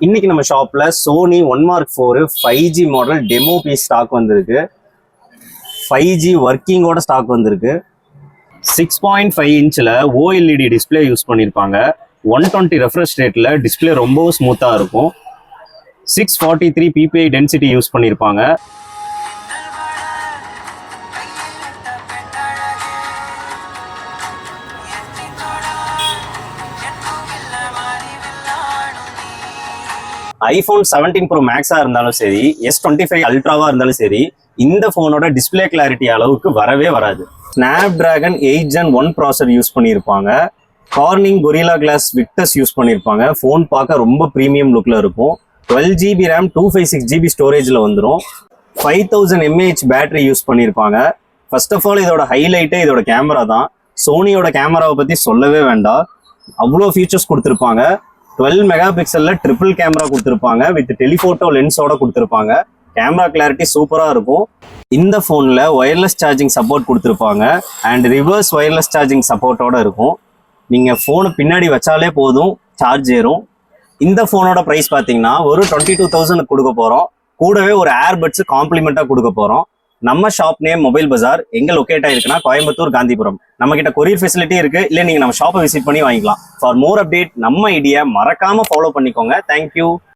இன்னைக்கு நம்ம ஷாப்ல Sony 1 Mark 4 5G model demo piece stock வந்திருக்கு. 5G ஒர்க்கிங்கோட ஸ்டாக் வந்திருக்கு. 6.5 இன்ச்சில் OLED டிஸ்பிளே யூஸ் பண்ணியிருப்பாங்க. 120 ரெஃப்ரெஷ் ரேட்டில் டிஸ்பிளே ரொம்பவும் ஸ்மூத்தாக இருக்கும். 643 PPI டென்சிட்டி யூஸ் பண்ணியிருப்பாங்க. iPhone 17 Pro Max இருந்தாலும் சரி, S25 Ultra இருந்தாலும் சரி, இந்த போனோட டிஸ்பிளே கிளாரிட்டி அளவுக்கு வரவே வராது. Snapdragon 8 Gen 1 ப்ராசர் யூஸ் பண்ணியிருப்பாங்க. Corning Gorilla Glass Victus use பண்ணியிருப்பாங்க. ஃபோன் பார்க்க ரொம்ப ப்ரீமியம் லுக்கில் இருக்கும். 12GB RAM 256GB ஸ்டோரேஜில் வந்துடும். 5000 mAh பேட்டரி யூஸ் பண்ணியிருப்பாங்க. ஃபர்ஸ்ட் ஆஃப் ஆல் இதோட ஹைலைட்டே இதோட கேமரா தான். சோனியோட கேமராவை பற்றி சொல்லவே வேண்டாம், அவ்வளோ ஃபீச்சர்ஸ் கொடுத்துருப்பாங்க. 12 மெகாபிக்சல்ல ட்ரிபிள் கேமரா கொடுத்துருப்பாங்க. வித் டெலிஃபோட்டோ லென்ஸோட கொடுத்துருப்பாங்க. கேமரா கிளாரிட்டி சூப்பராக இருக்கும். இந்த ஃபோனில் ஒயர்லெஸ் சார்ஜிங் சப்போர்ட் கொடுத்துருப்பாங்க அண்ட் ரிவர்ஸ் ஒயர்லெஸ் சார்ஜிங் சப்போர்ட்டோட இருக்கும். நீங்கள் ஃபோனை பின்னாடி வச்சாலே போதும், சார்ஜ் ஏறும். இந்த ஃபோனோட ப்ரைஸ் பார்த்தீங்கன்னா ஒரு 22,000 கொடுக்க போகிறோம். கூடவே ஒரு ஏர்பட்ஸ் காம்ப்ளிமெண்ட்டாக கொடுக்க போகிறோம். நம்ம ஷாப் நேம் மொபைல் பஜார். எங்க லொக்கேட் ஆயிருக்குன்னா கோயம்புத்தூர், காந்திபுரம். நம்ம கிட்ட கொரியர் ஃபெசிலிட்டி இருக்கு. இல்லை நீங்க நம்ம ஷாப்பை விசிட் பண்ணி வாங்கிக்கலாம். ஃபார் மோர் அப்டேட் நம்ம ஐடியா மறக்காம ஃபாலோ பண்ணிக்கோங்க. தேங்க்யூ.